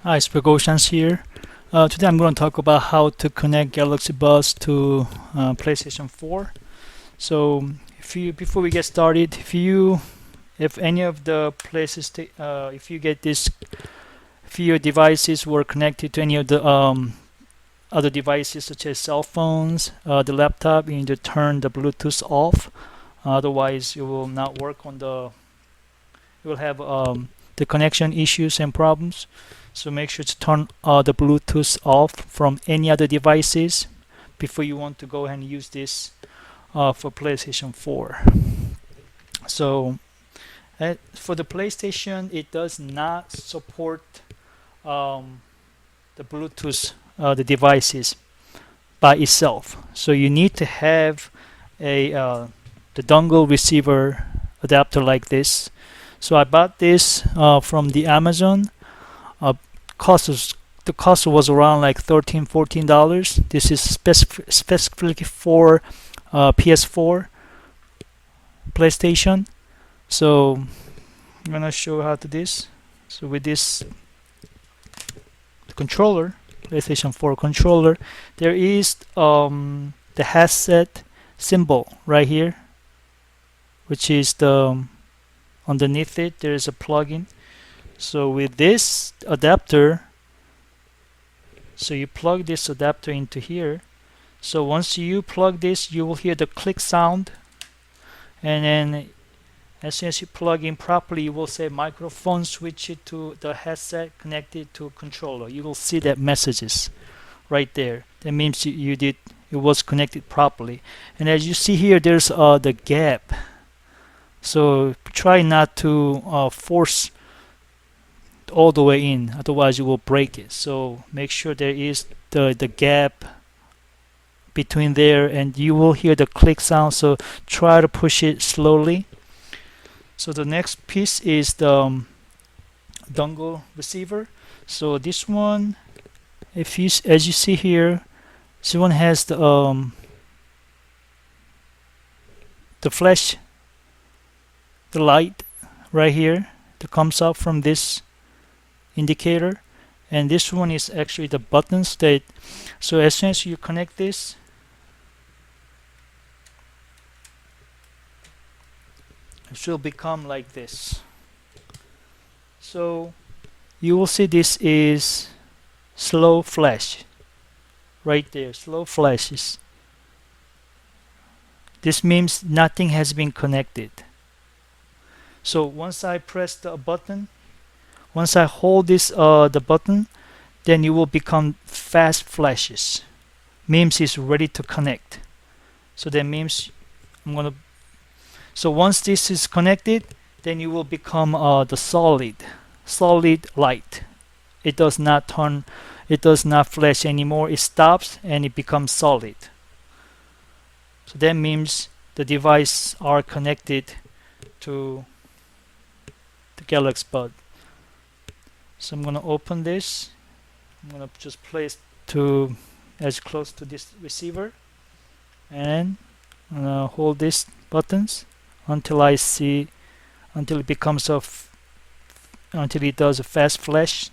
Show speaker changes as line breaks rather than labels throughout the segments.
Hi, it's Pragoshan here. Today I'm going to talk about how to connect Galaxy Buds to PlayStation 4. So, before we get started, if any of the places, if you get this, if your devices were connected to any of the other devices such as cell phones, the laptop, you need to turn the Bluetooth off. Otherwise, it will not work on the. You will have the connection issues and problems. So make sure to turn the Bluetooth off from any other devices before you want to go ahead and use this for PlayStation 4. So for the PlayStation, it does not support the Bluetooth, the devices by itself. So you need to have a the dongle receiver adapter like this. So I bought this from the Amazon. Uh, the cost was around like $13-14. This is specifically for PS4, PlayStation. So I'm gonna show how to this. So with this controller, PlayStation 4 controller, there is the headset symbol right here, which is the underneath it. There is a plugin. So with this adapter, so you plug this adapter into here. So once you plug this, you will hear the click sound, and then as soon as you plug in properly, you will say microphone, switch it to the headset connected to controller. You will see that messages right there. That means it was connected properly. And as you see here, there's the gap. So try not to force all the way in, otherwise you will break it. So make sure there is the gap between there, and you will hear the click sound. So try to push it slowly. So the next piece is the dongle receiver. So this one, as you see here, this one has the flash, the light right here that comes up from this indicator, and this one is actually the buttons that. So as soon as you connect this, it should become like this. So you will see this is slow flash right there, slow flashes. This means nothing has been connected. So once I press the button, once I hold this the button, then it will become fast flashes. Means it's ready to connect. So that means so once this is connected, then it will become the solid light. It does not flash anymore. It stops and it becomes solid. So that means the device are connected to the Galaxy Bud. So I'm gonna open this. I'm gonna just place to as close to this receiver, and I'm gonna hold these buttons until until it does a fast flash.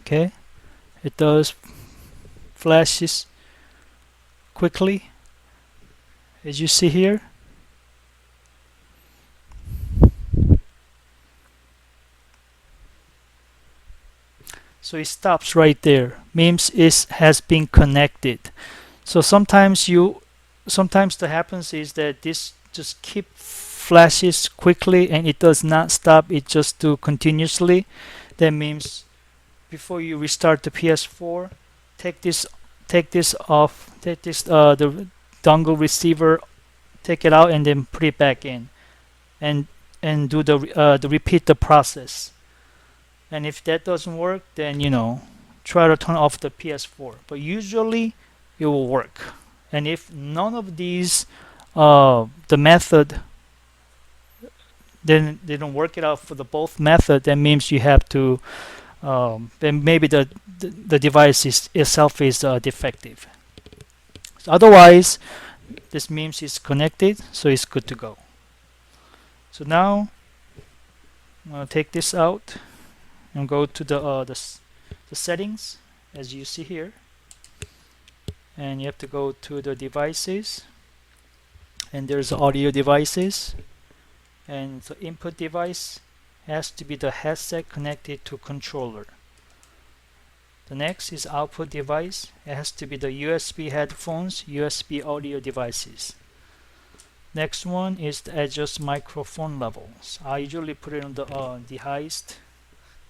Okay, it does flashes quickly, as you see here. So it stops right there. Means it has been connected. So sometimes that happens is that this just keep flashes quickly and it does not stop. It just do continuously. That means before you restart the PS4, take this off. Take this the dongle receiver, take it out, and then put it back in, and do the repeat the process. And if that doesn't work, then try to turn off the PS4. But usually it will work. And if none of these the method, then they don't work it out for the both method, that means you have to then maybe the device itself is defective. So otherwise, This means it's connected, so it's good to go. So now I'm going to take this out and go to the settings, as you see here, and you have to go to the devices, and there's audio devices, and the input device has to be the headset connected to controller. The next is output device. It has to be the USB headphones, USB audio devices. Next one is to adjust microphone levels. I usually put it on the highest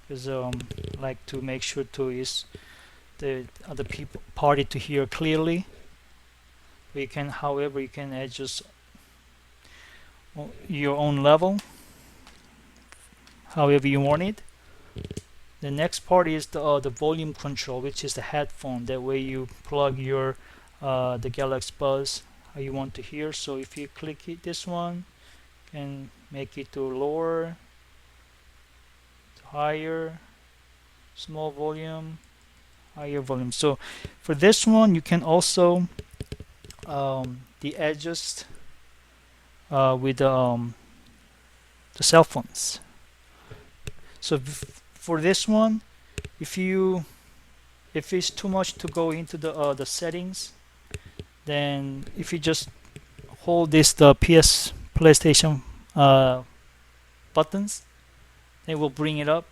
because I like to make sure to is the other party to hear clearly. You can, however, you can adjust your own level, however you want it. The next part is the volume control, which is the headphone. That way you plug your the Galaxy Buds how you want to hear. So if you click it, this one, you can make it to lower, to higher, small volume, higher volume. So for this one, you can also adjust with the cell phones. So for this one, if it's too much to go into the settings, then if you just hold the PlayStation buttons, it will bring it up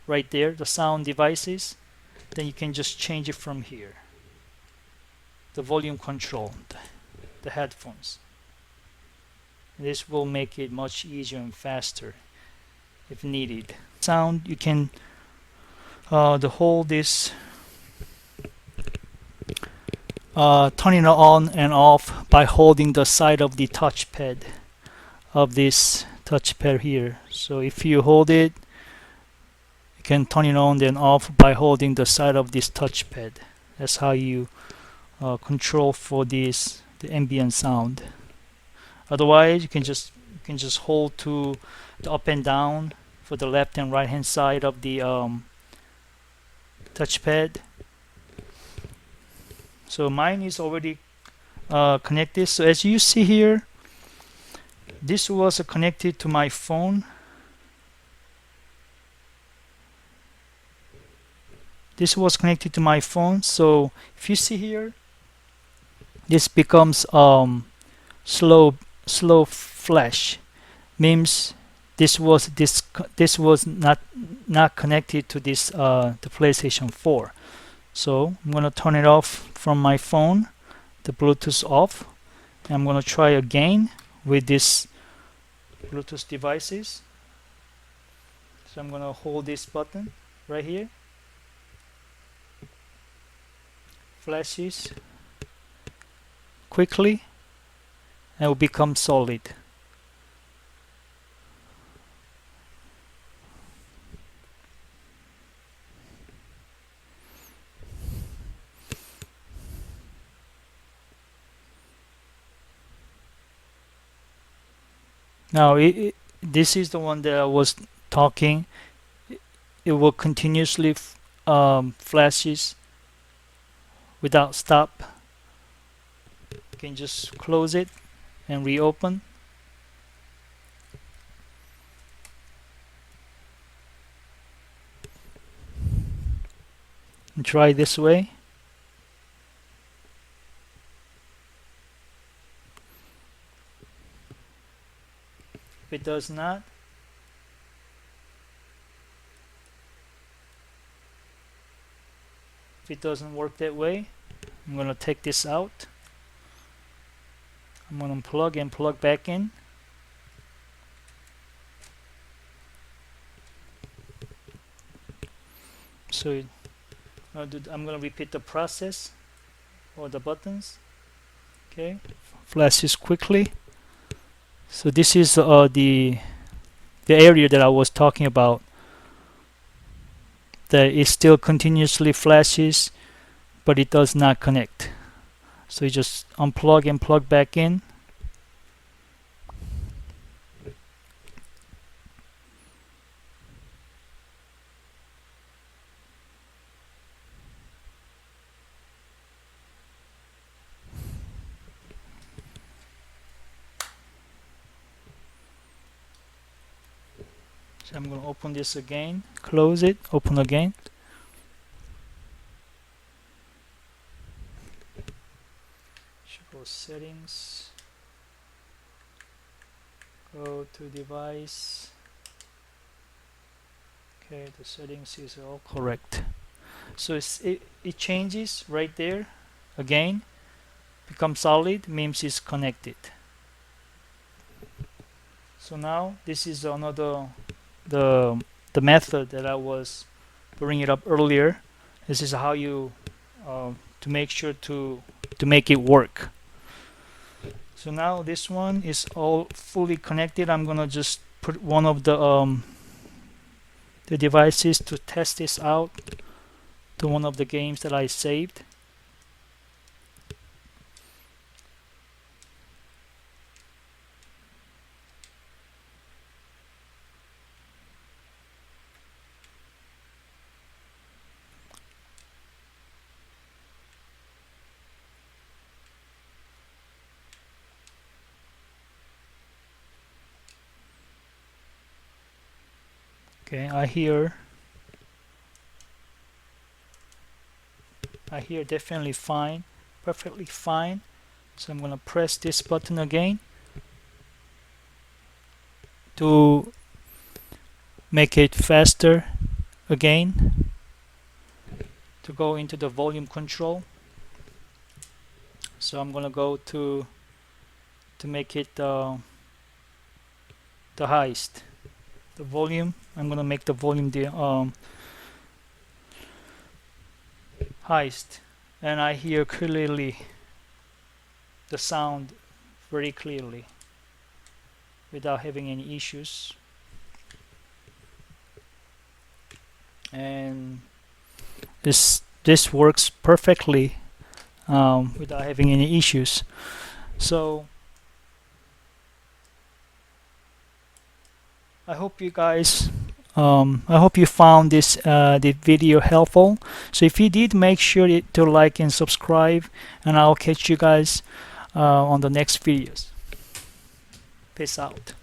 right there, the sound devices. Then you can just change it from here. The volume control, the headphones. This will make it much easier and faster if needed. Sound, you can hold this, turn it on and off by holding the side of the touchpad of this touchpad here. So if you hold it, you can turn it on then off by holding the side of this touchpad. That's how you control for the ambient sound. Otherwise, you can just hold to the up and down for the left and right hand side of the touchpad. So mine is already connected. So as you see here, this was connected to my phone. This was connected to my phone. So if you see here, this becomes slow flash. Means this was not connected to this the PlayStation 4. So I'm gonna turn it off from my phone, the Bluetooth off. And I'm gonna try again with this Bluetooth devices. So I'm gonna hold this button right here. Flashes quickly and will become solid. Now this is the one that I was talking. It will continuously flashes without stop. You can just close it and reopen. And try this way. If it does not, if it doesn't work that way, I'm going to take this out. I'm going to unplug and plug back in. So I'm going to repeat the process for the buttons. Okay, flashes quickly. So this is the area that I was talking about. That it still continuously flashes, but it does not connect. So you just unplug and plug back in. So I'm going to open this again, close it, open again. Show settings, go to device. Okay, the settings is all correct. So it changes right there again, become solid, means it's connected. So now this is another the method that I was bringing it up earlier. This is how you to make sure to make it work. So now this one is all fully connected. I'm gonna just put one of the devices to test this out to one of the games that I saved. Okay, I hear definitely fine, perfectly fine. So I'm gonna press this button again to make it faster again, to go into the volume control. So I'm gonna go to make it the highest, the volume. I'm gonna make the volume the highest, and I hear clearly the sound very clearly without having any issues. And this works perfectly without having any issues. So I hope you guys I hope you found this the video helpful. So if you did, make sure to like and subscribe, and I'll catch you guys on the next videos. Peace out.